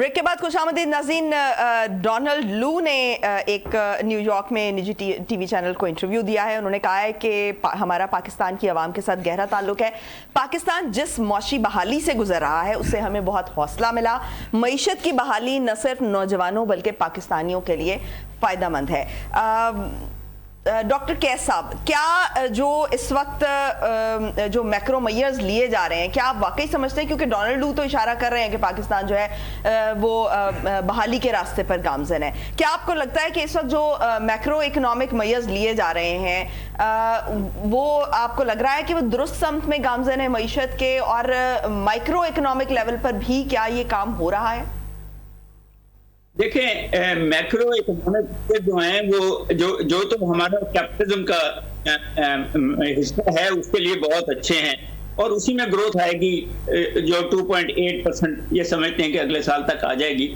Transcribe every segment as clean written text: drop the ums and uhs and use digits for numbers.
Break के बाद खुशामदीद नाज़रीन। डोनाल्ड लू ने एक न्यूयॉर्क में निजी टीवी चैनल को इंटरव्यू दिया है। उन्होंने कहा है कि हमारा पाकिस्तान की आवाम के साथ गहरा ताल्लुक है। पाकिस्तान जिस मौशी बहाली से गुजर रहा है उससे हमें बहुत हौसला मिला। मईशत की बहाली न सिर्फ नौजवानों बल्कि पाकिस्तानियों के लिए फ़ायदेमंद है। डॉक्टर कैस साहब, क्या जो इस वक्त जो मैक्रो मेजर्स लिए जा रहे हैं, क्या आप वाकई समझते हैं, क्योंकि डोनाल्ड लू तो इशारा कर रहे हैं कि पाकिस्तान जो है वो बहाली के रास्ते पर गामजन है, क्या आपको लगता है कि इस वक्त जो मैक्रो इकोनॉमिक मेजर्स लिए जा रहे हैं वो आपको लग रहा है कि वो दुरुस्त समत में गामजन है मईशत के, और माइक्रो इकोनॉमिक लेवल पर भी क्या ये काम हो रहा है? देखें, मैक्रो इकोनॉमिक जो हैं वो जो तो हमारा कैपिटलिज्म का हिस्सा है उसके लिए बहुत अच्छे हैं और उसी में ग्रोथ आएगी जो 2.8% ये समझते हैं कि अगले साल तक आ जाएगी।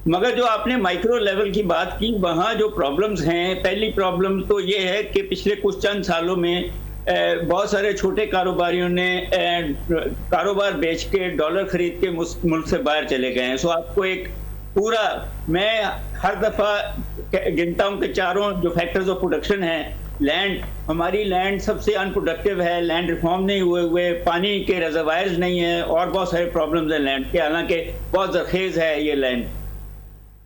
मगर जो आपने माइक्रो लेवल की बात की, वहाँ जो प्रॉब्लम्स हैं, पहली प्रॉब्लम तो ये है कि पिछले कुछ चंद सालों में बहुत सारे छोटे कारोबारियों ने कारोबार बेच के डॉलर खरीद के मुल्क से बाहर चले गए हैं। सो आपको एक पूरा, मैं हर दफा गिनता हूं कि चारों जो फैक्टर्स ऑफ प्रोडक्शन हैं, लैंड, हमारी लैंड सबसे अनप्रोडक्टिव है, लैंड रिफॉर्म नहीं हुए, पानी के रिजर्वायर्स नहीं है और बहुत सारे प्रॉब्लम्स हैं लैंड के, हालांकि बहुत जरखेज है ये लैंड।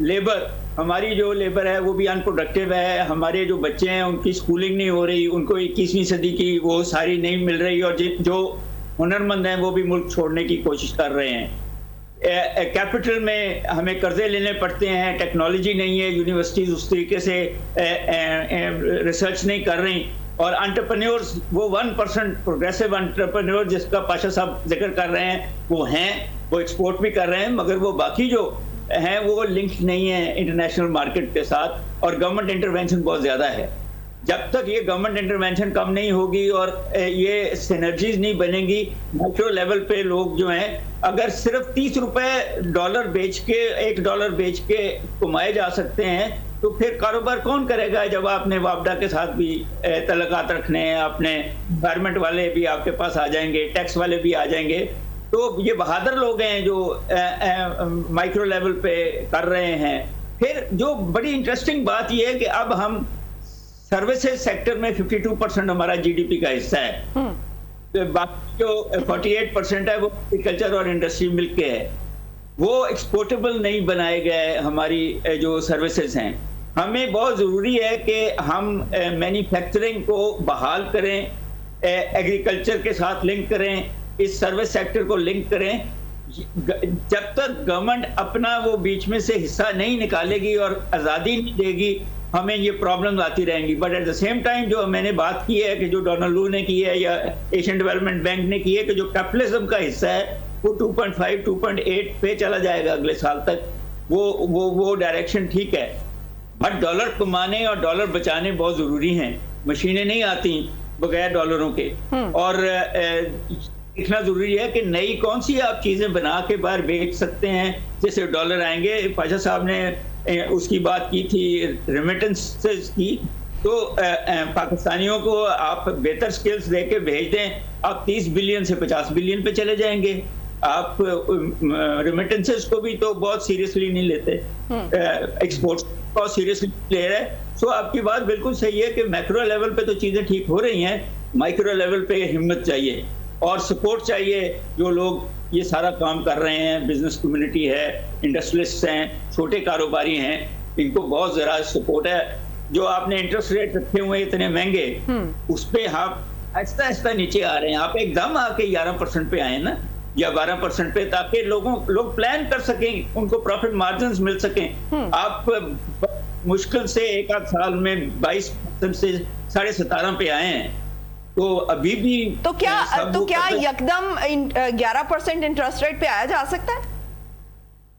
लेबर, हमारी जो लेबर है वो भी अनप्रोडक्टिव है, हमारे जो बच्चे हैं उनकी स्कूलिंग नहीं हो रही, उनको 21वीं सदी की वो सारी नहीं मिल रही, और जो हुनरमंद हैं वो भी मुल्क छोड़ने की कोशिश कर रहे हैं। कैपिटल में हमें कर्जे लेने पड़ते हैं, टेक्नोलॉजी नहीं है, यूनिवर्सिटीज उस तरीके से रिसर्च नहीं कर रही, और एंटरप्रेन्योर्स वो 1% प्रोग्रेसिव एंटरप्रेन्योर जिसका पाशा साहब जिक्र कर रहे हैं वो एक्सपोर्ट भी कर रहे हैं, मगर वो बाकी जो हैं वो लिंक नहीं है इंटरनेशनल मार्केट के साथ, और गवर्नमेंट इंटरवेंशन बहुत ज़्यादा है। जब तक ये गवर्नमेंट इंटरवेंशन कम नहीं होगी और ये सिनर्जीज नहीं बनेंगी, माइक्रो लेवल पे लोग जो हैं अगर सिर्फ 30 रुपए डॉलर बेच के, $1 बेच के कमाए जा सकते हैं, तो फिर कारोबार कौन करेगा? जब आपने वापडा के साथ भी तल्लुकात रखने हैं, अपने गवर्नमेंट वाले भी आपके पास आ जाएंगे, टैक्स वाले भी आ जाएंगे, तो ये बहादुर लोग हैं जो माइक्रो लेवल पे कर रहे हैं। फिर जो बड़ी इंटरेस्टिंग बात यह है कि अब हम सर्विसेज सेक्टर में 52% हमारा जीडीपी का हिस्सा है, तो बाकी जो 48% है वो एग्रीकल्चर और इंडस्ट्री मिलके है, वो एक्सपोर्टेबल नहीं बनाए गए। हमारी जो सर्विसेज हैं, हमें बहुत ज़रूरी है कि हम मैन्युफैक्चरिंग को बहाल करें, एग्रीकल्चर के साथ लिंक करें, इस सर्विस सेक्टर को लिंक करें। जब तक गवर्नमेंट अपना वो बीच में से हिस्सा नहीं निकालेगी और आज़ादी नहीं देगी, हमें ये प्रॉब्लम्स आती रहेंगी। But at the same time जो मैंने बात की है कि जो डोनाल्ड लू ने की है या एशियन डेवलपमेंट बैंक ने की है कि जो कैपिटलिज्म का हिस्सा है वो 2.5 2.8 पे चला जाएगा अगले साल तक, वो डायरेक्शन ठीक है। बट डॉलर कमाने और डॉलर बचाने बहुत ज़रूरी हैं, मशीनें नहीं आती बगैर डॉलरों के, और देखना जरूरी है कि नई कौन सी आप चीजें बना के बाहर बेच सकते हैं जिससे डॉलर आएंगे। पाशा साहब ने उसकी बात की थी रेमिटेंसेस की, तो पाकिस्तानियों को आप बेहतर स्किल्स दे के भेज दें, आप 30 बिलियन से 50 बिलियन पे चले जाएंगे। आप रेमिटेंसेस को भी तो बहुत सीरियसली नहीं लेते, एक्सपोर्ट्स को सीरियसली ले रहे। सो आपकी बात बिल्कुल सही है कि मैक्रो लेवल पे तो चीजें ठीक हो रही हैं, माइक्रो लेवल पे हिम्मत चाहिए और सपोर्ट चाहिए। जो लोग ये सारा काम कर रहे हैं, बिजनेस कम्युनिटी है, इंडस्ट्रियलिस्ट हैं, छोटे कारोबारी हैं, इनको बहुत ज़रा सपोर्ट है। जो आपने इंटरेस्ट रेट रखे हुए हैं इतने महंगे, उस पे आप आहिस्ता आहिस्ता नीचे आ रहे हैं। आप एकदम आके 11% पे आए ना, या 12% पे, ताकि लोग प्लान कर सकें, उनको प्रॉफिट मार्जिन मिल सकें। आप मुश्किल से एक आध साल में 22% से 17.5 पे आए हैं, तो अभी भी तो क्या यकदम 11% इंटरेस्ट रेट पे आया जा सकता है?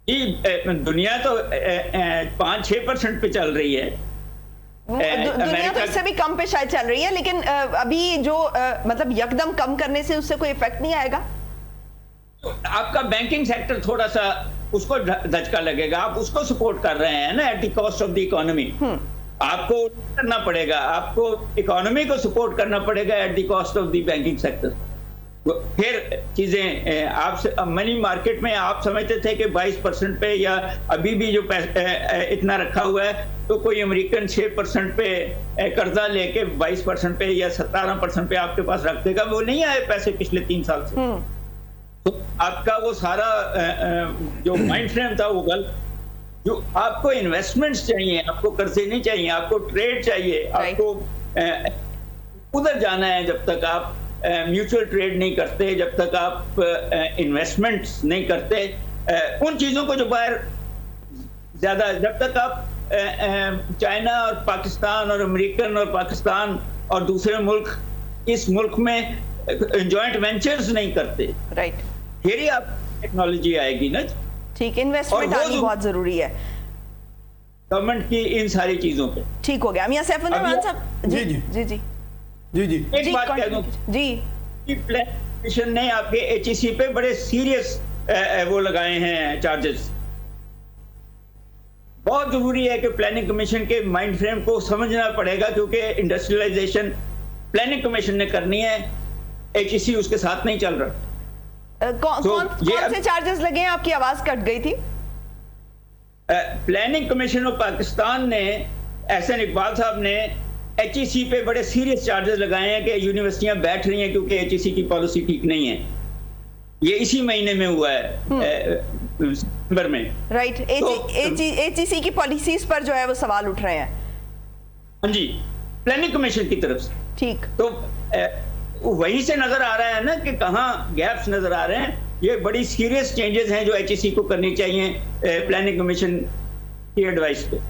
जी, दुनिया तो 5-6% पे चल रही है। दुनिया तो इससे भी कम पे शायद चल रही है, लेकिन अभी जो मतलब यकदम कम करने से उससे कोई इफेक्ट नहीं आएगा। तो आपका बैंकिंग सेक्टर थोड़ा सा उसको धचका लगेगा, आप उसको सपोर्ट कर रहे हैं ना at the cost of the economy. आपको करना पड़ेगा, आपको इकोनॉमी को सपोर्ट करना पड़ेगा at the cost of the banking sector. फिर चीजें आप मनी मार्केट में आप समझते थे कि 22% पे या अभी भी जो इतना रखा हुआ है, तो कोई अमेरिकन 6% पे कर्जा लेके 22% पे या 17% पे आपके पास रख देगा। वो नहीं आए पैसे पिछले 3 साल से। तो आपका वो सारा जो माइंड फ्रेम था वो गलत। जो आपको इन्वेस्टमेंट्स चाहिए, आपको कर्जे नहीं चाहिए, आपको ट्रेड चाहिए, आपको उधर जाना है। जब तक आप म्यूचुअल ट्रेड नहीं करते, जब तक आप इन्वेस्टमेंट्स नहीं करते, उन चीजों को जो बाहर ज्यादा, जब तक आप चाइना और पाकिस्तान और अमेरिकन और पाकिस्तान और दूसरे मुल्क इस मुल्क में जॉइंट वेंचर्स नहीं करते, राइट, फिर ही आप टेक्नोलॉजी आएगी ना। ठीक, इन्वेस्टमेंट आनी बहुत जरूरी है गवर्नमेंट की इन सारी चीजों पे। ठीक हो गया। मियां सैफुल रहमान साहब, जी जी जी जी जी जी एक बात कह दूं जी, प्लानिंग कमीशन ने आपके एचईसी पे बड़े सीरियस वो लगाए हैं चार्जेस। बहुत जरूरी है कि प्लानिंग कमीशन के माइंड फ्रेम को समझना पड़ेगा, क्योंकि इंडस्ट्रियलाइजेशन प्लानिंग कमीशन ने करनी है, एचईसी उसके साथ नहीं चल रहा। कौन से चार्जेस लगे हैं? आपकी आवाज कट गई थी। प्लानिंग कमीशन ऑफ पाकिस्तान ने, एहसन इकबाल साहब ने एचईसी पे बड़े सीरियस चार्जेस लगाए हैं कि यूनिवर्सिटियां बैठ रही हैं क्योंकि एचईसी की पॉलिसी ठीक नहीं है। ये इसी महीने में हुआ है, सितंबर में, राइट। एचईसी की पॉलिसीज पर जो है वो सवाल उठ रहे हैं। हाँ जी, प्लानिंग कमीशन की तरफ से। ठीक, तो वहीं से नजर आ रहा है ना कि कहाँ गैप्स नजर आ रहे हैं। ये बड़ी सीरियस चेंजेस हैं जो एचईसी को करनी चाहिए प्लानिंग कमीशन की एडवाइस पे,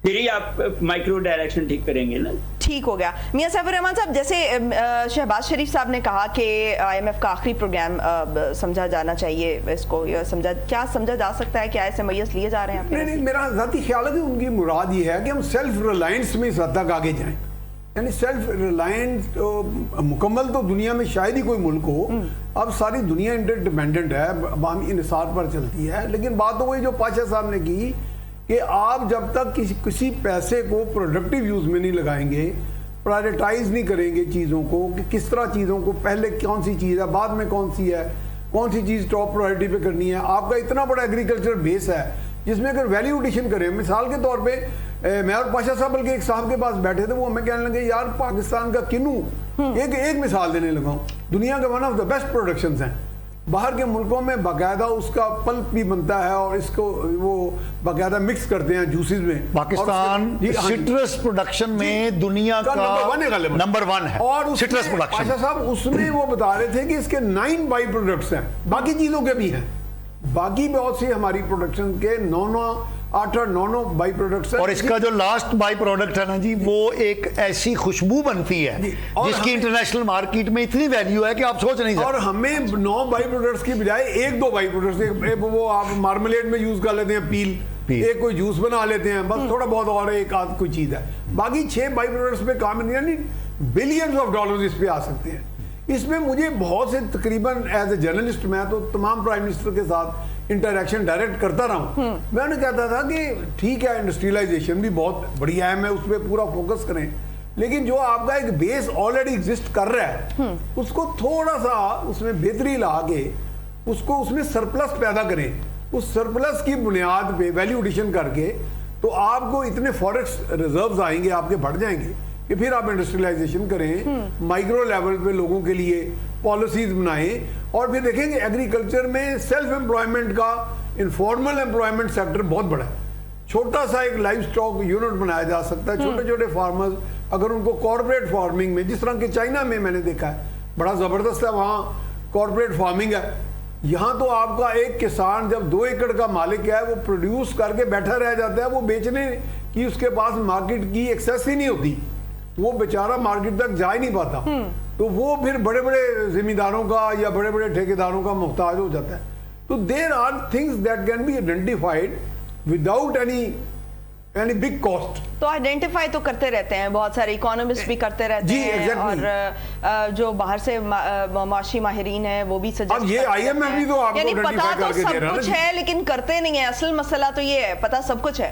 फिर ही आप माइक्रो डायरेक्शन ठीक करेंगे ना। ठीक हो गया। मियां सैफुर रहमान साहब, जैसे शहबाज शरीफ साहब ने कहा कि आईएमएफ का आखिरी प्रोग्राम समझा जाना चाहिए, इसको क्या समझा जा सकता है? क्या ऐसे मैयस लिए जा रहे हैं? नहीं, मेरा ज़ाती ख्याल है कि उनकी मुराद ये है कि हम सेल्फ रिलायंस में इस हद तक आगे जाएं। यानी सेल्फ रिलायंस मुकम्मल तो दुनिया में शायद ही कोई मुल्क हो। अब सारी दुनिया इंटरडिपेंडेंट है, बाहमी इंसार पर चलती है। लेकिन बात तो वही जो पाशा साहब ने की कि आप जब तक किसी पैसे को प्रोडक्टिव यूज़ में नहीं लगाएंगे, प्रायोरिटाइज नहीं करेंगे चीज़ों को कि किस तरह चीज़ों को, पहले कौन सी चीज़ है, बाद में कौन सी है, कौन सी चीज़ टॉप प्रायोरिटी पे करनी है। आपका इतना बड़ा एग्रीकल्चर बेस है जिसमें अगर वैल्यू एडिशन करें, मिसाल के तौर पे मैं और पाशा साहब बल्कि एक साहब के पास बैठे थे, वो हमें कहने लगे यार पाकिस्तान का किन्नू, एक मिसाल देने लगा हूँ, दुनिया का one of the best productions हैं। बाहर के मुल्कों में बाकायदा उसका पल्प भी बनता है और इसको वो बाकायदा मिक्स करते हैं जूसेस में। पाकिस्तान सिट्रस प्रोडक्शन में दुनिया का नंबर 1 है और सिट्रस प्रोडक्शन। पाशा साहब उसमें वो बता रहे थे कि इसके 9 बाई प्रोडक्ट्स हैं, बाकी चीज़ों के भी हैं, बाकी बहुत सी हमारी प्रोडक्शन के 8-9 बाई प्रोडक्ट्स हैं। और इसका जो लास्ट बाई प्रोडक्ट है ना जी, वो एक ऐसी खुशबू बनती है जिसकी इंटरनेशनल मार्केट में इतनी वैल्यू है कि आप सोच नहीं सकते। और हमें 9 बाई प्रोडक्ट्स की बजाय 1-2 बाई प्रोडक्ट्स, वो आप मार्मलेड में यूज कर लेते हैं, पील एक कोई जूस बना लेते हैं, बस थोड़ा बहुत और एक आध कोई चीज है, बाकी 6 बाई प्रोडक्ट्स पे काम नहीं, यानी बिलियंस ऑफ डॉलर्स इस पे आ सकते हैं। इसमें मुझे बहुत से, तकरीबन एज ए जर्नलिस्ट मैं तो तमाम प्राइम मिनिस्टर के साथ इंटरेक्शन डायरेक्ट करता रहा हूँ। मैं उन्हें कहता था कि ठीक है इंडस्ट्रियलाइजेशन भी बहुत बढ़िया है, मैं उस पर पूरा फोकस करें, लेकिन जो आपका एक बेस ऑलरेडी एग्जिस्ट कर रहा है उसको थोड़ा सा उसमें बेहतरी ला के उसको उसमें सरप्लस पैदा करें। उस सरप्लस की बुनियाद पे वैल्यू एडिशन करके तो आपको इतने फॉरेक्स रिजर्व्स आएंगे, आपके बढ़ जाएंगे कि फिर आप इंडस्ट्रियलाइजेशन करें, माइक्रो लेवल पे लोगों के लिए पॉलिसीज बनाएं, और फिर देखेंगे एग्रीकल्चर में सेल्फ एम्प्लॉयमेंट का, इनफॉर्मल एम्प्लॉयमेंट सेक्टर बहुत बड़ा है। छोटा सा एक लाइव स्टॉक यूनिट बनाया जा सकता है, छोटे छोटे फार्मर्स अगर उनको कॉर्पोरेट फार्मिंग में, जिस तरह के चाइना में मैंने देखा है बड़ा ज़बरदस्त है, वहाँ कॉर्पोरेट फार्मिंग है। यहाँ तो आपका एक किसान जब 2 एकड़ का मालिक है वो प्रोड्यूस करके बैठा रह जाता है, वो बेचने की उसके पास मार्केट की एक्सेस ही नहीं होती, वो बेचारा मार्केट तक जा ही नहीं पाता, तो वो फिर बड़े बड़े जिम्मेदारों का या बड़े बड़े ठेकेदारों का मुहताज हो जाता है। तो there are things that can be identified without any big cost. तो आइडेंटिफाई तो करते रहते हैं, बहुत सारे इकोनॉमिस्ट भी करते रहते हैं, exactly. और जो बाहर से माशी माहिरीन है वो भी सजेस्ट अब ये आईएमएफ भी तो आपको पता तो सब कुछ है लेकिन करते नहीं है। असल मसला तो ये है, पता सब कुछ है।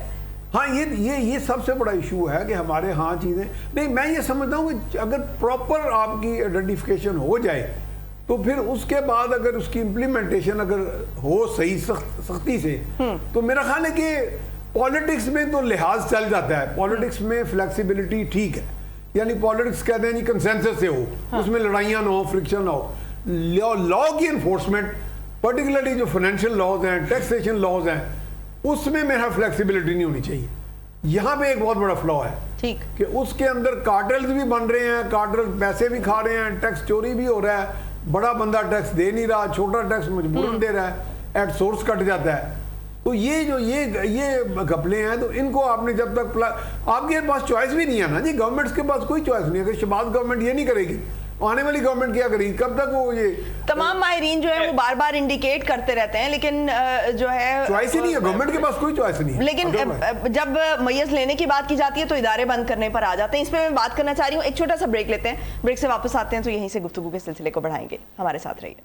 हाँ, ये सबसे बड़ा इशू है कि हमारे यहाँ चीज़ें नहीं, मैं ये समझता हूँ कि अगर प्रॉपर आपकी आइडेंटिफिकेशन हो जाए तो फिर उसके बाद अगर उसकी इम्प्लीमेंटेशन अगर हो सही सख्ती से, तो मेरा ख्याल है कि पॉलिटिक्स में तो लिहाज चल जाता है, पॉलिटिक्स में फ्लेक्सिबिलिटी ठीक है, यानी पॉलिटिक्स कहते हैं जी कंसेंसस से हो, उसमें लड़ाइयाँ ना हो, फ्रिक्शन ना हो। लॉ की इन्फोर्समेंट पर्टिकुलरली जो फाइनेंशियल लॉज हैं, टैक्सेशन लॉज हैं, उसमें मेरा फ्लेक्सिबिलिटी नहीं होनी चाहिए। यहाँ पे एक बहुत बड़ा फ्लॉ है ठीक कि उसके अंदर कार्टेल्स भी बन रहे हैं, कार्टेल पैसे भी खा रहे हैं, टैक्स चोरी भी हो रहा है, बड़ा बंदा टैक्स दे नहीं रहा, छोटा टैक्स मजबूरन दे रहा है, एट सोर्स कट जाता है। तो ये जो ये घपले हैं, तो इनको आपने जब तक आपके पास चॉइस भी नहीं है ना जी, गवर्नमेंट्स के पास कोई चॉइस नहीं है। अगर शहबाज गवर्नमेंट ये नहीं करेगी, आने वाली गवर्नमेंट क्या करेगी, कब तक वो ये तमाम माहिरीन जो है वो बार बार इंडिकेट करते रहते हैं, लेकिन जो है चॉइस ही नहीं है, गवर्नमेंट के पास कोई चॉइस नहीं है। लेकिन जब मैयर्स लेने की बात की जाती है तो इदारे बंद करने पर आ जाते हैं। इस पे मैं बात करना चाह रही हूँ, एक छोटा सा ब्रेक लेते हैं, ब्रेक से वापस आते हैं तो यहीं से गुफ्तगू के सिलसिले को बढ़ाएंगे। हमारे साथ रहिए।